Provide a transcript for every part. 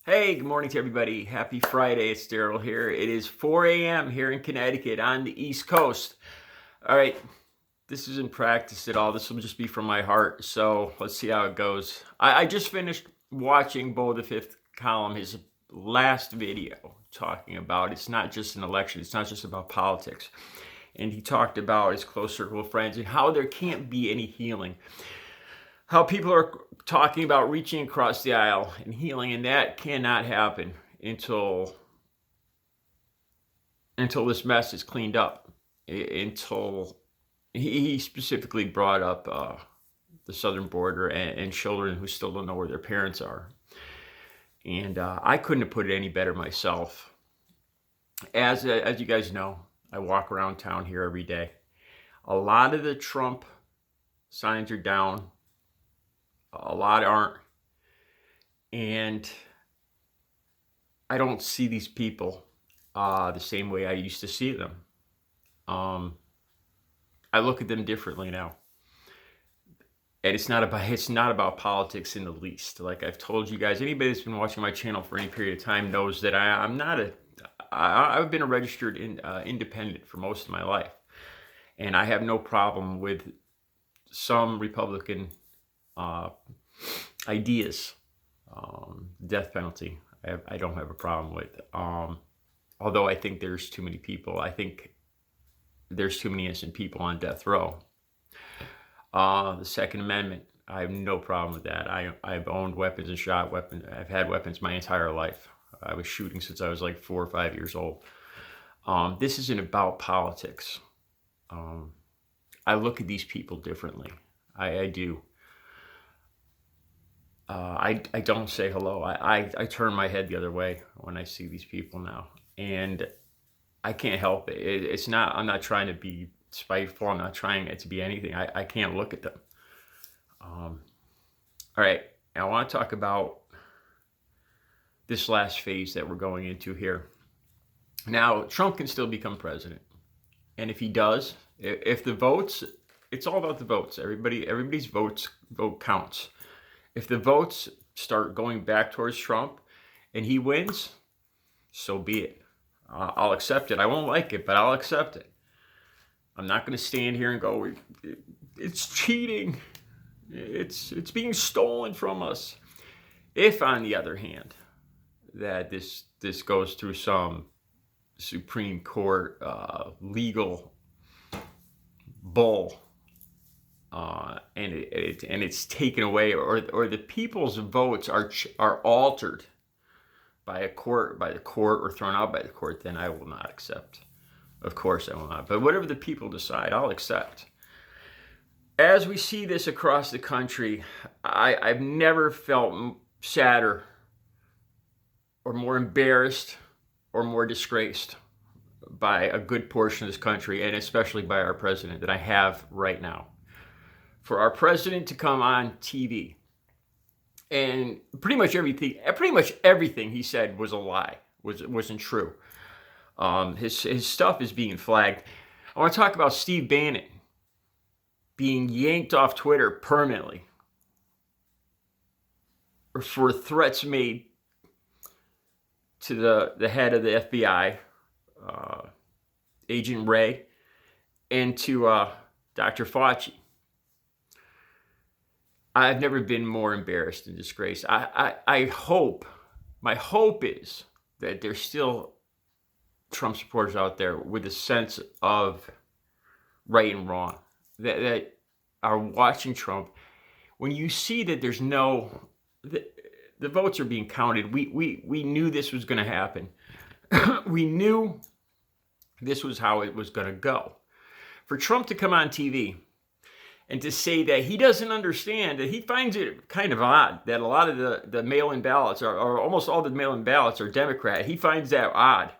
Hey, good morning to everybody. Happy Friday. It's Daryl here. It is 4 a.m. here in Connecticut on the East Coast. All right, this isn't practice at all. This will just be from my heart. So let's see how it goes. I just finished watching Beau the Fifth Column, his last video, talking about it's not just an election. It's not just about politics. And he talked about his close circle of friends and how there can't be any healing. How people are talking about reaching across the aisle and healing, and that cannot happen until this mess is cleaned up. Until he specifically brought up the southern border and children who still don't know where their parents are. And I couldn't have put it any better myself. As you guys know, I walk around town here every day. A lot of the Trump signs are down. A lot aren't. And I don't see these people the same way I used to see them. I look at them differently now. And it's not about politics in the least. Like I've told you guys, anybody that's been watching my channel for any period of time knows that I've been a registered independent for most of my life. And I have no problem with some Republican ideas. Death penalty, I don't have a problem with. Although I think there's too many people. I think there's too many innocent people on death row. The Second Amendment, I have no problem with that. I've owned weapons and shot weapons. I've had weapons my entire life. I was shooting since I was like 4 or 5 years old. This isn't about politics. I look at these people differently. I do. I don't say hello. I turn my head the other way when I see these people now. And I can't help it. I'm not trying to be spiteful. I'm not trying it to be anything. I can't look at them. All right. I want to talk about this last phase that we're going into here. Now, Trump can still become president. And if he does, if the votes, it's all about the votes. Everybody's vote counts. If the votes start going back towards Trump and he wins, so be it. I'll accept it. I won't like it, but I'll accept it. I'm not going to stand here and go, it's cheating. It's being stolen from us. If, on the other hand, that this goes through some Supreme Court legal bull, and it's taken away, or the people's votes are altered by the court, or thrown out by the court, then I will not accept. Of course I will not. But whatever the people decide, I'll accept. As we see this across the country, I've never felt sadder or more embarrassed or more disgraced by a good portion of this country, and especially by our president, that I have right now. For our president to come on TV and pretty much everything he said was a lie, wasn't true. His stuff is being flagged. I want to talk about Steve Bannon being yanked off Twitter permanently for threats made to the head of the FBI, Agent Ray, and to Dr. Fauci. I've never been more embarrassed and disgraced. I hope, my hope is that there's still Trump supporters out there with a sense of right and wrong, that are watching Trump. When you see that there's the votes are being counted, we knew this was going to happen. We knew this was how it was going to go. For Trump to come on TV and to say that he doesn't understand, that he finds it kind of odd that a lot of the mail-in ballots or almost all the mail-in ballots are Democrat. He finds that odd.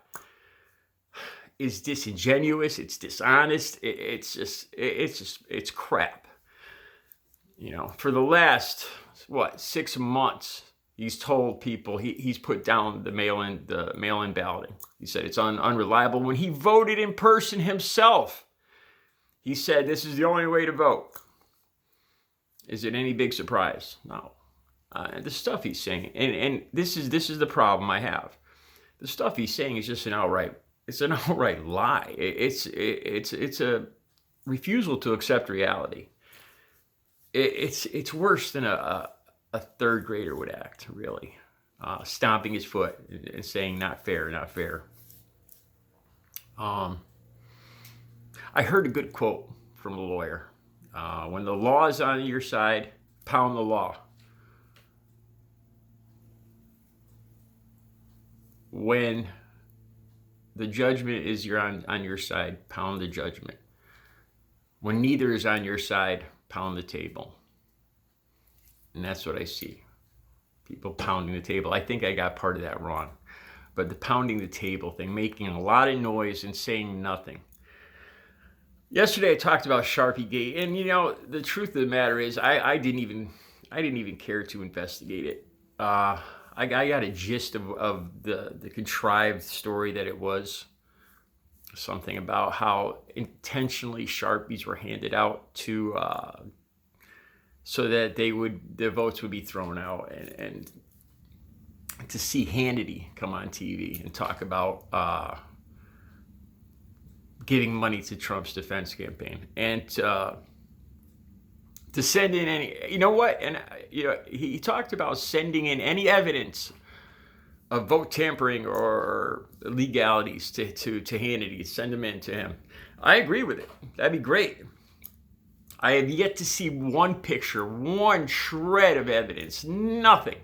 Is disingenuous. It's dishonest. It's crap. You know, for the last 6 months, he's told people he's put down the mail-in balloting. He said it's unreliable. When he voted in person himself, he said this is the only way to vote. Is it any big surprise? No. The stuff he's saying, and this is the problem I have. The stuff he's saying is just an outright lie. It's a refusal to accept reality. It's worse than a third grader would act, really. Stomping his foot and saying not fair, not fair. I heard a good quote from a lawyer. When the law is on your side, pound the law. When the judgment is on your side, pound the judgment. When neither is on your side, pound the table. And that's what I see. People pounding the table. I think I got part of that wrong. But the pounding the table thing, making a lot of noise and saying nothing. Yesterday I talked about Sharpiegate, and the truth of the matter is I didn't even care to investigate it. I got a gist of the contrived story that it was. Something about how intentionally Sharpies were handed out to so that the votes would be thrown out, and to see Hannity come on TV and talk about giving money to Trump's defense campaign, and to send in any, and he talked about sending in any evidence of vote tampering or legalities to Hannity, send them in to him. I agree with it. That'd be great. I have yet to see one picture, one shred of evidence, nothing.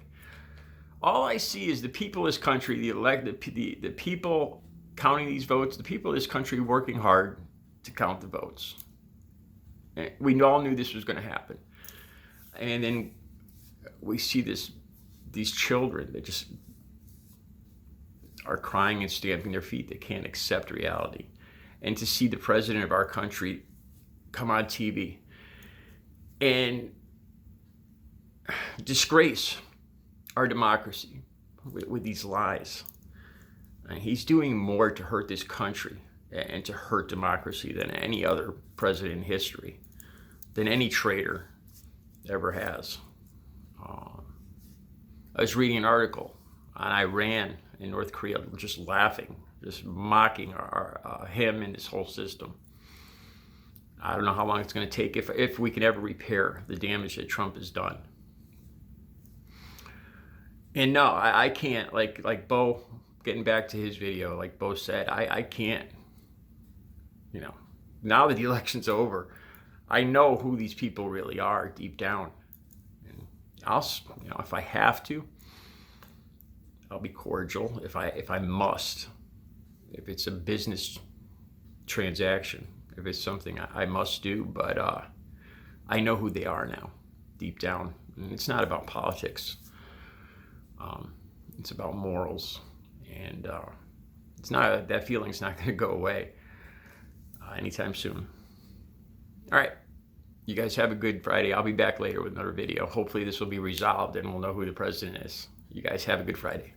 All I see is the people of this country, the people counting these votes, the people of this country working hard to count the votes. And we all knew this was going to happen. And then we see these children that just are crying and stamping their feet. They can't accept reality. And to see the president of our country come on TV and disgrace our democracy with these lies. And he's doing more to hurt this country and to hurt democracy than any other president in history, than any traitor ever has. I was reading an article on Iran and North Korea, just laughing, just mocking him and this whole system. I don't know how long it's going to take if we can ever repair the damage that Trump has done. And no, I can't, like Beau, getting back to his video, like Beau said, I can't, now that the election's over, I know who these people really are deep down. And I'll, if I have to, I'll be cordial. If I must, if it's a business transaction, if it's something I must do, but I know who they are now, deep down. And it's not about politics. It's about morals, and that feeling's not going to go away anytime soon. All right, you guys have a good Friday. I'll be back later with another video. Hopefully this will be resolved and we'll know who the president is. You guys have a good Friday.